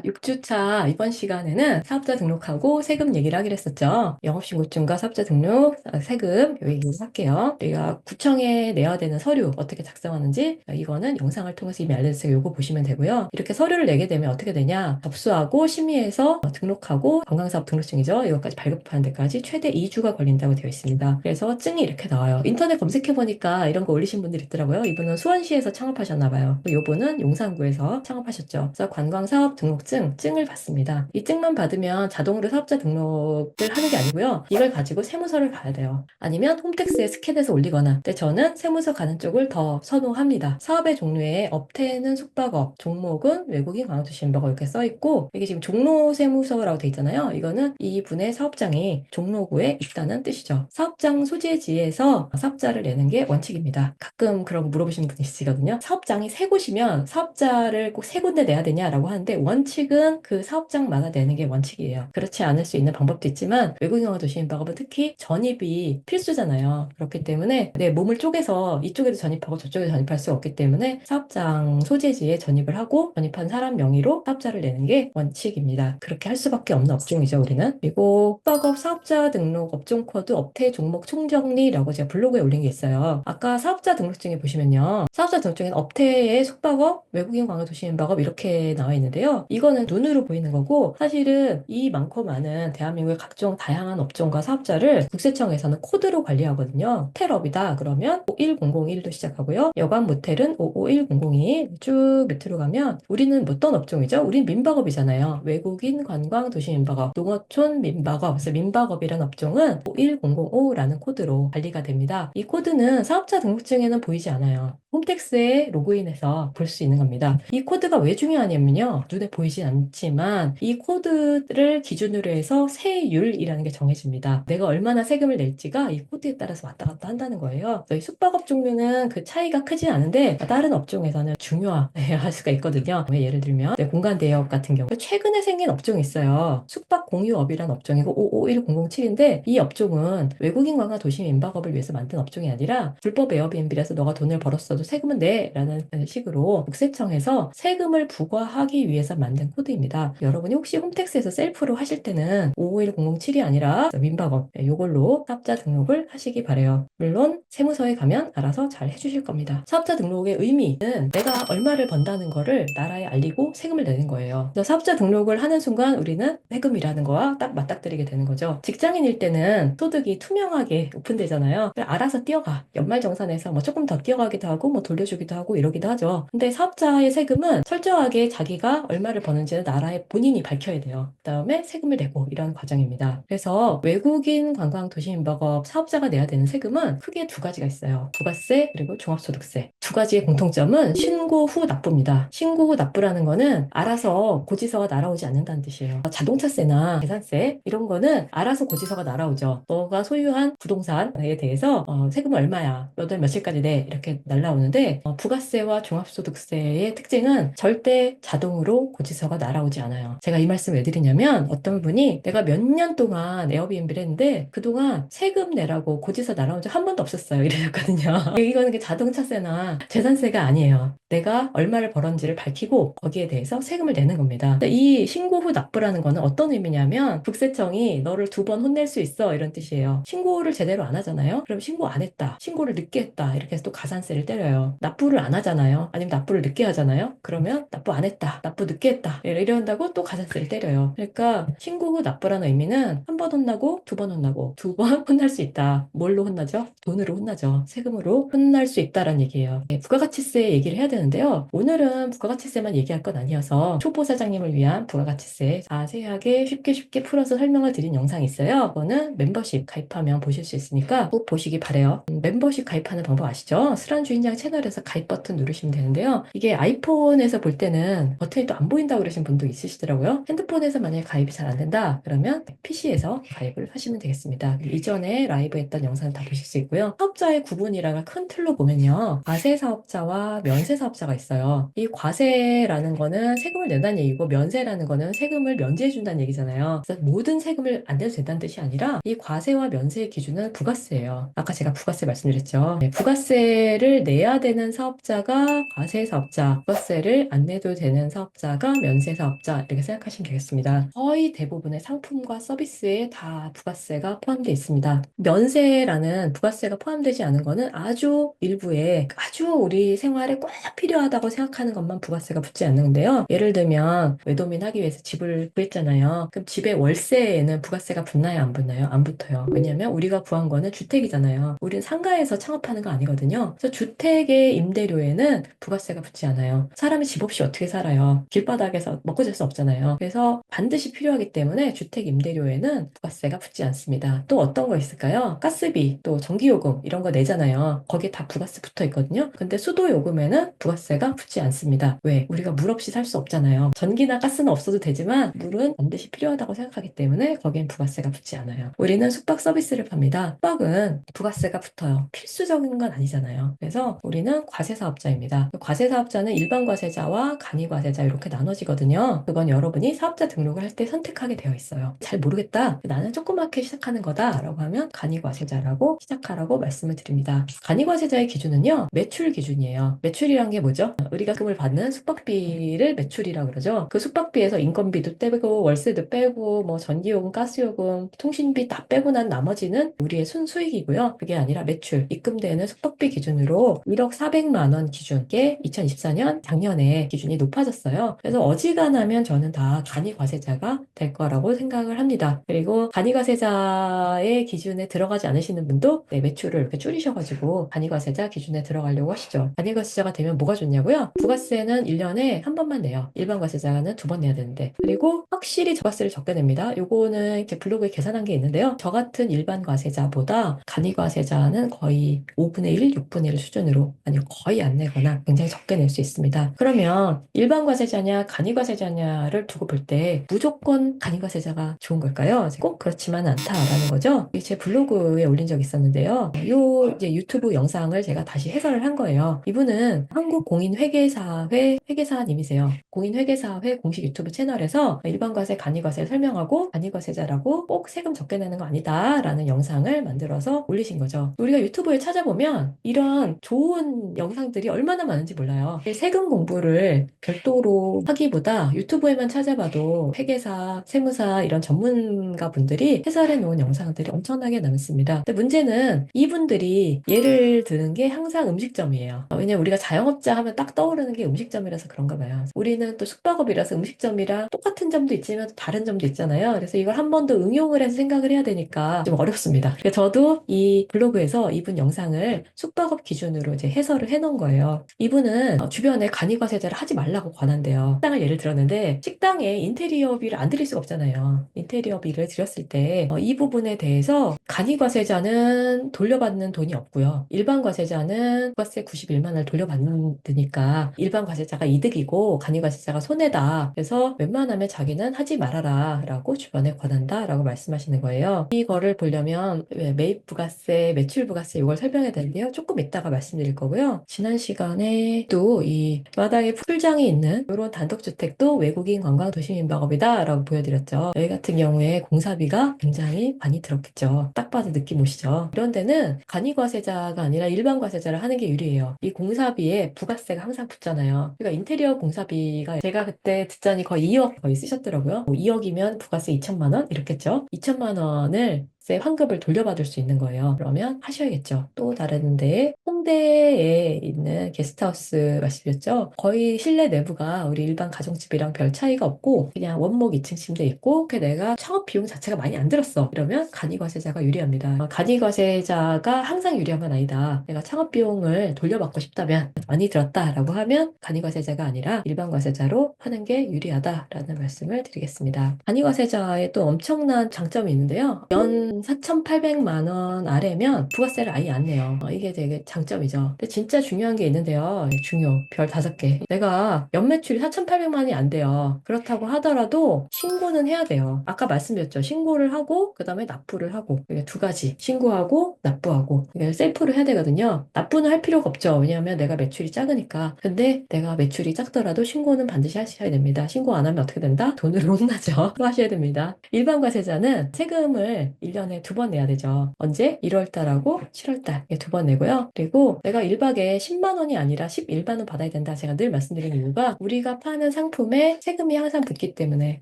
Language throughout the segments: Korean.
6주차 이번 시간에는 사업자 등록하고 세금 얘기를 하기로 했었죠. 영업신고증과 사업자 등록, 세금 요 얘기를 할게요. 우리가 구청에 내야 되는 서류 어떻게 작성하는지 이거는 영상을 통해서 이미 알려주세요. 요거 보시면 되고요. 이렇게 서류를 내게 되면 어떻게 되냐? 접수하고 심의해서 등록하고 관광사업 등록증이죠. 이것까지 발급하는 데까지 최대 2주가 걸린다고 되어 있습니다. 그래서 증이 이렇게 나와요. 인터넷 검색해보니까 이런 거 올리신 분들 있더라고요. 이분은 수원시에서 창업하셨나봐요. 요분은 용산구에서 창업하셨죠. 그래서 관광사업 등록증, 증을 받습니다. 이 증만 받으면 자동으로 사업자 등록을 하는 게 아니고요. 이걸 가지고 세무서를 가야 돼요. 아니면 홈택스에 스캔해서 올리거나. 근데 저는 세무서 가는 쪽을 더 선호합니다. 사업의 종류에 업태는 숙박업, 종목은 외국인 관광도시 인버거 이렇게 써있고, 이게 지금 종로세무서라고 돼 있잖아요. 이거는 이분의 사업장이 종로구에 있다는 뜻이죠. 사업장 소재지에서 사업자를 내는 게 원칙입니다. 가끔 그런 거 물어보시는 분이 있으시거든요. 사업장이 세 곳이면 사업자를 꼭 세 군데 내야 되냐라고 하는데, 원칙은 그 사업장마다 내는 게 원칙이에요. 그렇지 않을 수 있는 방법도 있지만 외국인 영화 도시 임박업은 특히 전입이 필수잖아요. 그렇기 때문에 내 몸을 쪼개서 이쪽에도 전입하고 저쪽에도 전입할 수 없기 때문에 사업장 소재지에 전입을 하고 전입한 사람 명의로 사업자를 내는 게 원칙입니다. 그렇게 할 수밖에 없는 업종이죠, 우리는. 그리고 숙박업 사업자 등록 업종 코드 업태 종목 총정리라고 제가 블로그에 올린 게 있어요. 아까 사업자 등록증에 보시면요. 사업자 등록증에는 업태의 숙박업, 외국인 관광 도시 임박업 이렇게 나와 있는데요. 이거는 눈으로 보이는 거고 사실은 이 많고 많은 대한민국의 각종 다양한 업종과 사업자를 국세청에서는 코드로 관리하거든요. 호텔업이다 그러면 51001로 시작하고요. 여관 모텔은 551002 쭉 밑으로 가면 우리는 어떤 업종이죠? 우린 민박업이잖아요. 외국인 관광 도시 민박업, 농어촌 민박업, 그래서 민박업이라는 업종은 51005라는 코드로 관리가 됩니다. 이 코드는 사업자 등록증에는 보이지 않아요. 홈택스에 로그인해서 볼 수 있는 겁니다. 이 코드가 왜 중요하냐면요. 눈에 보이진 않지만 이 코드를 기준으로 해서 세율이라는 게 정해집니다. 내가 얼마나 세금을 낼지가 이 코드에 따라서 왔다 갔다 한다는 거예요. 저희 숙박업 종류는 그 차이가 크진 않은데 다른 업종에서는 중요할 수가 있거든요. 예를 들면 공간 대여업 같은 경우 최근에 생긴 업종이 있어요. 숙박 공유업이라는 업종이고 551007인데 이 업종은 외국인 관광 도시 민박업을 위해서 만든 업종이 아니라 불법 에어비앤비라서 너가 돈을 벌었어도 세금은 내 라는 식으로 국세청에서 세금을 부과하기 위해서 만든 코드입니다. 여러분이 혹시 홈택스에서 셀프로 하실 때는 551007이 아니라 민박업 이걸로 사업자 등록을 하시기 바래요. 물론 세무서에 가면 알아서 잘 해주실 겁니다. 사업자 등록의 의미는 내가 얼마를 번다는 거를 나라에 알리고 세금을 내는 거예요. 그래서 사업자 등록을 하는 순간 우리는 세금이라는 거와 딱 맞닥뜨리게 되는 거죠. 직장인일 때는 소득이 투명하게 오픈되잖아요. 알아서 뛰어가. 연말정산에서 뭐 조금 더 뛰어가기도 하고 뭐 돌려주기도 하고 이러기도 하죠. 근데 사업자의 세금은 철저하게 자기가 얼마를 버는지는 나라에 본인이 밝혀야 돼요. 그다음에 세금을 내고 이런 과정입니다. 그래서 외국인 관광 도시민박업 사업자가 내야 되는 세금은 크게 두 가지가 있어요. 부가세 그리고 종합소득세. 두 가지의 공통점은 신고 후 납부입니다. 신고 후 납부라는 거는 알아서 고지서가 날아오지 않는다는 뜻이에요. 자동차세나 계산세 이런 거는 알아서 고지서가 날아오죠. 너가 소유한 부동산에 대해서 세금 얼마야, 몇 월 며칠까지 내 이렇게 날라오는데 부가세와 종합소득세의 특징은 절대 자동으로 고지서가 날아오지 않아요. 제가 이 말씀 왜 드리냐면 어떤 분이 내가 몇 년 동안 에어비앤비를 했는데 그동안 세금 내라고 고지서 날아온 적 한 번도 없었어요 이러셨거든요. 이거는 자동차세나 재산세가 아니에요. 내가 얼마를 벌었는지를 밝히고 거기에 대해서 세금을 내는 겁니다. 이 신고 후 납부라는 거는 어떤 의미냐면 국세청이 너를 두 번 혼낼 수 있어 이런 뜻이에요. 신고를 제대로 안 하잖아요. 그럼 신고 안 했다, 신고를 늦게 했다 이렇게 해서 또 가산세를 때려요. 납부를 안 하잖아요. 아니면 납부를 늦게 하잖아요. 그러면 납부 안 했다, 납부 늦게 했다 이런다고 또 가산세를 때려요. 그러니까 신고 후 납부라는 의미는 한 번 혼나고 두 번 혼나고 두 번 혼날 수 있다. 뭘로 혼나죠? 돈으로 혼나죠. 세금으로 혼날 수 있다라는 얘기예요. 부가가치세 얘기를 해야 되는데요. 오늘은 부가가치세만 얘기할 건 아니어서 초보 사장님을 위한 부가가치세 자세하게 쉽게 풀어서 설명을 드린 영상이 있어요. 그거는 멤버십 가입하면 보실 수 있으니까 꼭 보시기 바래요. 멤버십 가입하는 방법 아시죠? 술안주인장 채널에서 가입 버튼 누르시면 되는데요. 이게 아이폰에서 볼 때는 버튼이 또 안 보인다고 그러신 분도 있으시더라고요. 핸드폰에서 만약에 가입이 잘 안 된다 그러면 PC에서 가입을 하시면 되겠습니다. 이전에 라이브 했던 영상 다 보실 수 있고요. 사업자의 구분이라는 큰 틀로 보면요. 과세 사업자와 면세 사업자가 있어요. 이 과세라는 거는 세금을 낸다는 얘기고 면세라는 거는 세금을 면제해 준다는 얘기잖아요. 그래서 모든 세금을 안 내도 된다는 뜻이 아니라 이 과세와 면세의 기준은 부가세예요. 아까 제가 부가세 말씀드렸죠. 부가세를 내야 내야 되는 사업자가 과세 사업자, 부가세를 안 내도 되는 사업자가 면세 사업자 이렇게 생각하시면 되겠습니다. 거의 대부분의 상품과 서비스에 다 부가세가 포함되어 있습니다. 면세라는 부가세가 포함되지 않은 거는 아주 일부에 아주 우리 생활에 꼭 필요하다고 생각하는 것만 부가세가 붙지 않는데요. 예를 들면 외도민하기 위해서 집을 구했잖아요. 그럼 집의 월세에는 부가세가 붙나요? 안 붙나요? 안 붙어요. 왜냐면 우리가 구한 거는 주택이잖아요. 우리는 상가에서 창업하는 거 아니거든요. 그래서 주택의 임대료에는 부가세가 붙지 않아요. 사람이 집 없이 어떻게 살아요? 길바닥에서 먹고 살 수 없잖아요. 그래서 반드시 필요하기 때문에 주택 임대료에는 부가세가 붙지 않습니다. 또 어떤 거 있을까요? 가스비, 또 전기요금 이런 거 내잖아요. 거기에 다 부가세 붙어 있거든요. 근데 수도요금에는 부가세가 붙지 않습니다. 왜? 우리가 물 없이 살 수 없잖아요. 전기나 가스는 없어도 되지만 물은 반드시 필요하다고 생각하기 때문에 거기엔 부가세가 붙지 않아요. 우리는 숙박 서비스를 팝니다. 숙박은 부가세가 붙어요. 필수적인 건 아니잖아요. 그래서 우리는 과세사업자입니다. 과세사업자는 일반 과세자와 간이 과세자 이렇게 나눠지거든요. 그건 여러분이 사업자 등록을 할 때 선택하게 되어 있어요. 잘 모르겠다. 나는 조그맣게 시작하는 거다. 라고 하면 간이 과세자라고 시작하라고 말씀을 드립니다. 간이 과세자의 기준은요. 매출 기준이에요. 매출이란 게 뭐죠? 우리가 금을 받는 숙박비를 매출이라고 그러죠. 그 숙박비에서 인건비도 빼고 월세도 빼고 뭐 전기요금, 가스요금, 통신비 다 빼고 난 나머지는 우리의 순수익이고요. 그게 아니라 매출, 입금되는 숙박비 기준으로 1억 400만 원 기준, 게 2024년 작년에 기준이 높아졌어요. 그래서 어지간하면 저는 다 간이과세자가 될 거라고 생각을 합니다. 그리고 간이과세자의 기준에 들어가지 않으시는 분도 매출을 이렇게 줄이셔가지고 간이과세자 기준에 들어가려고 하시죠. 간이과세자가 되면 뭐가 좋냐고요? 부가세는 1년에 한 번만 내요. 일반 과세자는 2번 내야 되는데. 그리고 확실히 부가세를 적게 냅니다. 요거는 이렇게 블로그에 계산한 게 있는데요. 저 같은 일반 과세자보다 간이과세자는 거의 5분의 1, 6분의 1 수준으로 아니 거의 안 내거나 굉장히 적게 낼 수 있습니다. 그러면 일반 과세자냐 간이과세자냐를 두고 볼 때 무조건 간이과세자가 좋은 걸까요? 꼭 그렇지만 않다라는 거죠. 제 블로그에 올린 적이 있었는데요. 요 이제 유튜브 영상을 제가 다시 해설을 한 거예요. 이분은 한국공인회계사회 회계사님이세요. 공인회계사회 공식 유튜브 채널에서 일반과세, 간이과세 설명하고 간이과세자라고 꼭 세금 적게 내는 거 아니다라는 영상을 만들어서 올리신 거죠. 우리가 유튜브에 찾아보면 이런 좋은 영상들이 얼마나 많은지 몰라요. 세금 공부를 별도로 하기보다 유튜브에만 찾아봐도 회계사, 세무사 이런 전문가 분들이 해설해 놓은 영상들이 엄청나게 많습니다. 근데 문제는 이분들이 예를 드는 게 항상 음식점이에요. 왜냐면 우리가 자영업자 하면 딱 떠오르는 게 음식점이라서 그런가 봐요. 우리는 또 숙박업이라서 음식점이랑 똑같은 점도 있지만 또 다른 점도 있잖아요. 그래서 이걸 한 번 더 응용을 해서 생각을 해야 되니까 좀 어렵습니다. 그래서 저도 이 블로그에서 이분 영상을 숙박업 기준으로 이제 해설을 해놓은 거예요. 이분은 주변에 간이과세자를 하지 말라고 권한대요. 식당을 예를 들었는데 식당에 인테리어비를 안 드릴 수가 없잖아요. 인테리어비를 드렸을 때 이 부분에 대해서 간이과세자는 돌려받는 돈이 없고요. 일반 과세자는 부가세 91만 원을 돌려받으니까 일반 과세자가 이득이고 간이과세자가 손해다. 그래서 웬만하면 자기는 하지 말아라 라고 주변에 권한다 라고 말씀하시는 거예요. 이거를 보려면 매입 부가세, 매출 부가세 이걸 설명해야 되는데요. 조금 이따가 말씀드릴 거고요. 지난 시간에 또 이 마당에 풀장이 있는 이런 단독주택도 외국인 관광 도시민박업이다 라고 보여드렸죠. 여기 같은 경우에 공사비가 굉장히 많이 들었겠죠. 딱 봐도 느낌 오시죠? 이런 데는 간이과세자가 아니라 일반 과세자를 하는 게 유리해요. 이 공사비에 부가세가 항상 붙잖아요. 그러니까 인테리어 공사비가 제가 그때 듣자니 거의 2억 거의 쓰셨더라고요. 2억이면 부가세 2천만 원 이렇겠죠. 2천만 원을 환급을 돌려받을 수 있는 거예요. 그러면 하셔야겠죠. 또 다른 데 홍대에 있는 게스트하우스 말씀이었죠. 거의 실내 내부가 우리 일반 가정집이랑 별 차이가 없고 그냥 원목 2층 침대 있고 그 내가 창업 비용 자체가 많이 안 들었어. 이러면 간이과세자가 유리합니다. 간이과세자가 항상 유리한 건 아니다. 내가 창업 비용을 돌려받고 싶다면 많이 들었다라고 하면 간이과세자가 아니라 일반 과세자로 하는 게 유리하다라는 말씀을 드리겠습니다. 간이과세자의 또 엄청난 장점이 있는데요. 연 4,800만 원 아래면 부가세를 아예 안 내요. 이게 되게 장점이죠. 근데 진짜 중요한 게 있는데요. 중요. 별 5개. 내가 연매출이 4,800만 원이 안 돼요. 그렇다고 하더라도 신고는 해야 돼요. 아까 말씀드렸죠. 신고를 하고 그 다음에 납부를 하고 이게 2가지. 신고하고 납부하고 이게 셀프로 해야 되거든요. 납부는 할 필요가 없죠. 왜냐하면 내가 매출이 작으니까. 근데 내가 매출이 작더라도 신고는 반드시 하셔야 됩니다. 신고 안 하면 어떻게 된다? 돈으로 혼나죠. 하셔야 됩니다. 일반 과세자는 세금을 1년에 1년에 2번 내야 되죠. 언제? 1월 달하고 7월 달. 2번 내고요. 그리고 내가 1박에 10만 원이 아니라 11만 원 받아야 된다. 제가 늘 말씀드리는 이유가 우리가 파는 상품에 세금이 항상 붙기 때문에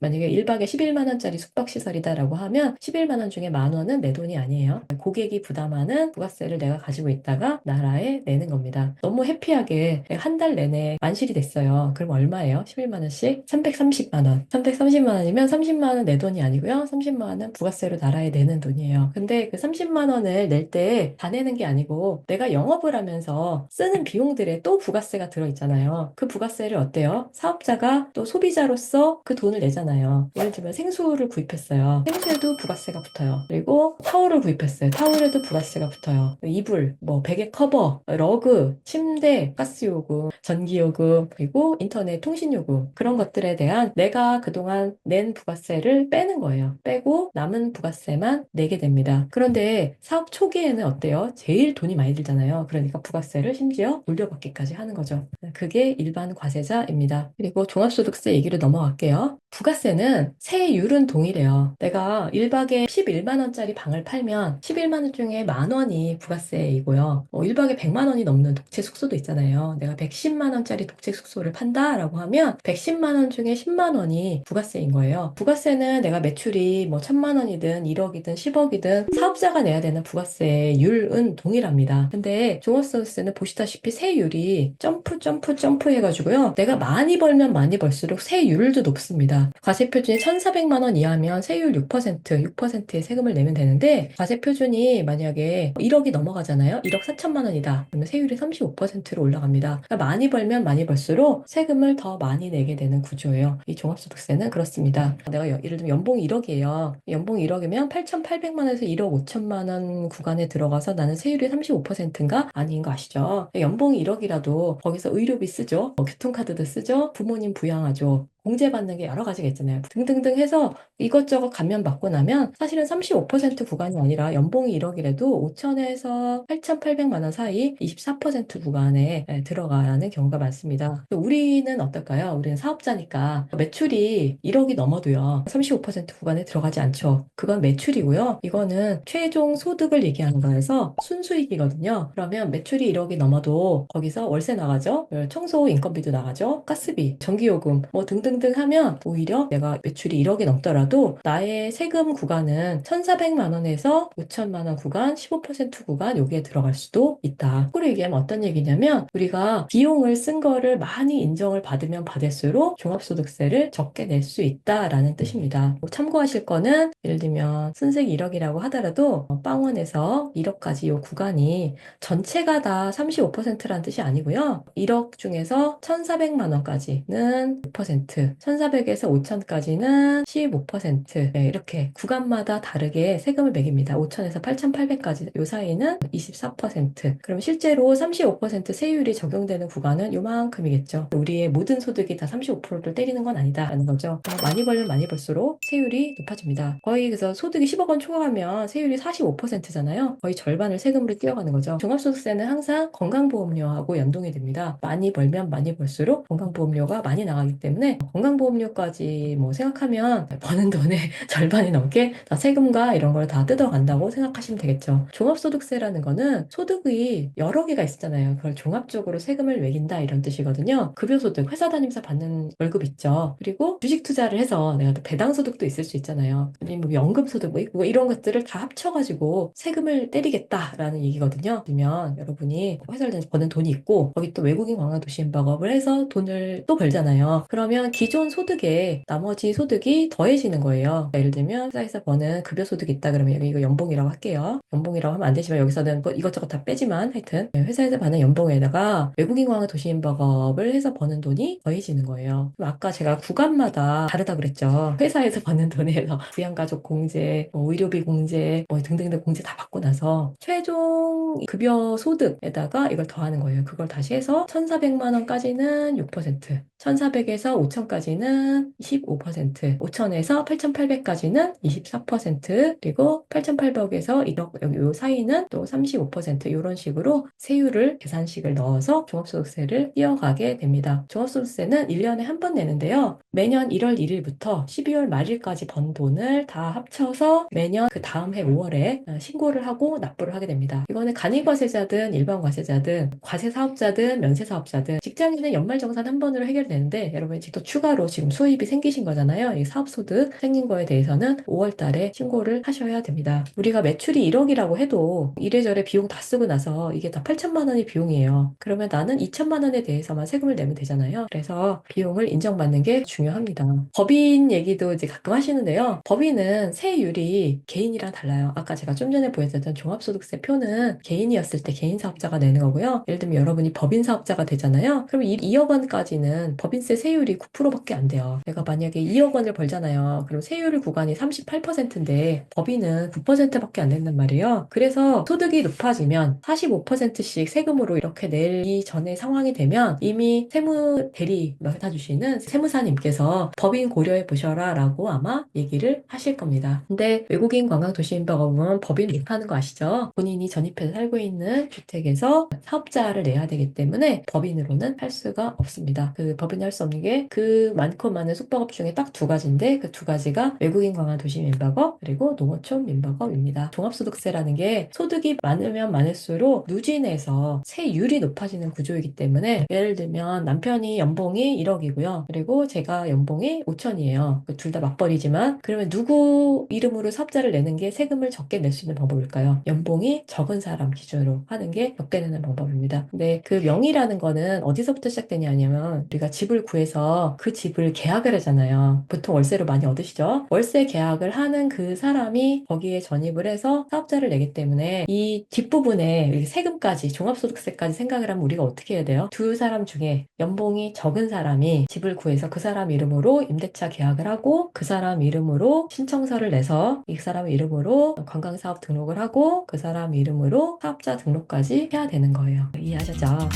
만약에 1박에 11만 원짜리 숙박시설이다라고 하면 11만 원 중에 만 원은 내 돈이 아니에요. 고객이 부담하는 부가세를 내가 가지고 있다가 나라에 내는 겁니다. 너무 해피하게 한 달 내내 만실이 됐어요. 그럼 얼마예요? 11만 원씩? 330만 원. 330만 원이면 30만 원 내 돈이 아니고요. 30만 원은 부가세로 나라에 내는 돈이에요. 근데 그 30만 원을 낼 때 다 내는 게 아니고 내가 영업을 하면서 쓰는 비용들에 또 부가세가 들어있잖아요. 그 부가세를 어때요? 사업자가 또 소비자로서 그 돈을 내잖아요. 예를 들면 생수를 구입했어요. 생수에도 부가세가 붙어요. 그리고 타올을 구입했어요. 타올에도 부가세가 붙어요. 이불, 뭐 베개 커버, 러그, 침대, 가스요금, 전기요금, 그리고 인터넷 통신요금 그런 것들에 대한 내가 그동안 낸 부가세를 빼는 거예요. 빼고 남은 부가세만 내게 됩니다. 그런데 사업 초기에는 어때요? 제일 돈이 많이 들잖아요. 그러니까 부가세를 심지어 물려받기까지 하는 거죠. 그게 일반 과세자입니다. 그리고 종합소득세 얘기로 넘어갈게요. 부가세는 세율은 동일해요. 내가 1박에 11만 원짜리 방을 팔면 11만 원 중에 만 원이 부가세이고요. 1박에 100만 원이 넘는 독채 숙소도 있잖아요. 내가 110만 원짜리 독채 숙소를 판다라고 하면 110만 원 중에 10만 원이 부가세인 거예요. 부가세는 내가 매출이 뭐 1000만 원이든 1억이든 10억이든 사업자가 내야 되는 부가세율은 동일합니다. 근데 종합소득세는 보시다시피 세율이 점프 해가지고요. 내가 많이 벌면 많이 벌수록 세율도 높습니다. 과세표준이 1,400만 원 이하면 세율 6%의 세금을 내면 되는데 과세표준이 만약에 1억이 넘어가잖아요. 1억 4천만 원이다. 그러면 세율이 35%로 올라갑니다. 그러니까 많이 벌면 많이 벌수록 세금을 더 많이 내게 되는 구조예요. 이 종합소득세는 그렇습니다. 내가 예를 들면 연봉 1억이에요. 연봉 1억이면 8,800만 원에서 1억 5천만 원 구간에 들어가서 나는 세율이 35%인가? 아닌 거 아시죠? 연봉이 1억이라도 거기서 의료비 쓰죠. 교통카드도 쓰죠. 부모님 부양하죠. 공제받는 게 여러 가지가 있잖아요. 등등등 해서 이것저것 감면받고 나면 사실은 35% 구간이 아니라 연봉이 1억이라도 5천에서 8,800만 원 사이 24% 구간에 들어가는 경우가 많습니다. 우리는 어떨까요? 우리는 사업자니까 매출이 1억이 넘어도요. 35% 구간에 들어가지 않죠. 그건 매출이고요. 이거는 최종 소득을 얘기하는 거여서 순수익이거든요. 그러면 매출이 1억이 넘어도 거기서 월세 나가죠. 청소 인건비도 나가죠. 가스비, 전기요금 뭐 등등등 하면 오히려 내가 매출이 1억이 넘더라도 나의 세금 구간은 1,400만 원에서 5천만 원 구간, 15% 구간 여기에 들어갈 수도 있다. 거꾸로 얘기하면 어떤 얘기냐면 우리가 비용을 쓴 거를 많이 인정을 받으면 받을수록 종합소득세를 적게 낼 수 있다라는 뜻입니다. 참고하실 거는 예를 들면 순세기 1억이라고 하더라도 빵원에서 1억까지 이 구간이 전체가 다 35%라는 뜻이 아니고요. 1억 중에서 1,400만 원까지는 6%, 1,400에서 5천까지는 15%, 네, 이렇게 구간마다 다르게 세금을 매깁니다. 5천에서 8,800까지 이 사이는 24%. 그럼 실제로 35% 세율이 적용되는 구간은 요만큼이겠죠. 우리의 모든 소득이 다 35%를 때리는 건 아니다라는 거죠. 많이 벌면 많이 벌수록 세율이 높아집니다. 거의 그래서 소득이 10억 원 초과하면 세율이 45%잖아요. 거의 절반을 세금으로 뛰어가는 거죠. 종합소득세는 항상 건강보험료하고 연동이 됩니다. 많이 벌면 많이 벌수록 건강보험료가 많이 나가기 때문에 건강보험료까지 뭐 생각하면 버는 돈의 절반이 넘게 다 세금과 이런 걸 다 뜯어간다고 생각하시면 되겠죠. 종합소득세라는 거는 소득이 여러 개가 있잖아요. 그걸 종합적으로 세금을 매긴다 이런 뜻이거든요. 급여소득, 회사 다니면서 받는 월급 있죠. 그리고 주식 투자를 해서 내가 또 배당소득도 있을 수 있잖아요. 아니면 뭐 연금소득 뭐 이런 것들을 다 합쳐가지고 세금을 때리겠다라는 얘기거든요. 그러면 여러분이 회사를 다니면서 버는 돈이 있고 거기 또 외국인 관광 도시인박업을 해서 돈을 또 벌잖아요. 그러면 기존 소득에 나머지 소득이 더해지는 거예요. 예를 들면 회사에서 버는 급여소득이 있다 그러면 여기 이거 연봉이라고 할게요. 연봉이라고 하면 안 되지만 여기서는 뭐 이것저것 다 빼지만 하여튼 회사에서 받는 연봉에다가 외국인 관광 도시인박업을 해서 버는 돈이 더해지는 거예요. 그럼 아까 제가 구간마다 다르다 그랬죠. 회사에서 버는 돈에서 부양가족 공제, 뭐 의료비 공제, 뭐 등등등 공제 다 받고 나서 최종 급여 소득에다가 이걸 더하는 거예요. 그걸 다시 해서 1,400만 원까지는 6%, 1,400에서 5천까지 5천까지는 25%, 5천에서 8,800까지는 24%, 그리고 8,800에서 1억 요 사이는 또 35% 이런 식으로 세율을 계산식을 넣어서 종합소득세를 이어가게 됩니다. 종합소득세는 1년에 한 번 내는데요. 매년 1월 1일부터 12월 말일까지 번 돈을 다 합쳐서 매년 그 다음 해 5월에 신고를 하고 납부를 하게 됩니다. 이거는 간이과세자든 일반 과세자든 과세사업자든 면세사업자든 직장인은 연말정산 한 번으로 해결되는데 여러분이 또 추가로 지금 수입이 생기신 거잖아요. 이 사업소득 생긴 거에 대해서는 5월 달에 신고를 하셔야 됩니다. 우리가 매출이 1억이라고 해도 이래저래 비용 다 쓰고 나서 이게 다 8천만 원이 비용이에요. 그러면 나는 2천만 원에 대해서만 세금을 내면 되잖아요. 그래서 비용을 인정받는 게 중요합니다. 법인 얘기도 이제 가끔 하시는데요. 법인은 세율이 개인이랑 달라요. 아까 제가 좀 전에 보여드렸던 종합소득세 표는 개인이었을 때 개인 사업자가 내는 거고요. 예를 들면 여러분이 법인 사업자가 되잖아요. 그럼 2억 원까지는 법인세 세율이 9%밖에 안 돼요. 내가 만약에 2억 원을 벌잖아요. 그럼 세율 구간이 38%인데 법인은 9%밖에 안 낸단 말이에요. 그래서 소득이 높아지면 45%씩 세금으로 이렇게 내기 전에 상황이 되면 이미 세무 대리 맡아주시는 세무사님께서 법인 고려해 보셔라 라고 아마 얘기를 하실 겁니다. 근데 외국인 관광도시인법은 법인 못하는 거 아시죠? 본인이 전입해서 살고 있는 주택에서 사업자를 내야 되기 때문에 법인으로는 할 수가 없습니다. 그 법인이 할 수 없는 게 그 많고 많은 숙박업 중에 딱 두 가지인데 그 두 가지가 외국인 관광도시민박업 그리고 농어촌 민박업입니다. 종합소득세라는 게 소득이 많으면 많을수록 누진해서 세율이 높아지는 구조이기 때문에 예를 들면 남편이 연봉이 1억이고요. 그리고 제가 연봉이 5천이에요. 둘 다 맞벌이지만 그러면 누구 이름으로 사업자를 내는 게 세금을 적게 낼 수 있는 방법일까요? 연봉이 적은 사람 기준으로 하는 게 적게 내는 방법입니다. 근데 그 명의라는 거는 어디서부터 시작되냐면 우리가 집을 구해서 그 집을 계약을 하잖아요. 보통 월세로 많이 얻으시죠? 월세 계약을 하는 그 사람이 거기에 전입을 해서 사업자를 내기 때문에 이 뒷부분에 세금까지 종합소득세까지 생각을 하면 우리가 어떻게 해야 돼요? 두 사람 중에 연봉이 적은 사람이 집을 구해서 그 사람 이름으로 임대차 계약을 하고 그 사람 이름으로 신청서를 내서 이 사람 이름으로 관광사업 등록을 하고 그 사람 이름으로 사업자 등록까지 해야 되는 거예요. 이해하셨죠?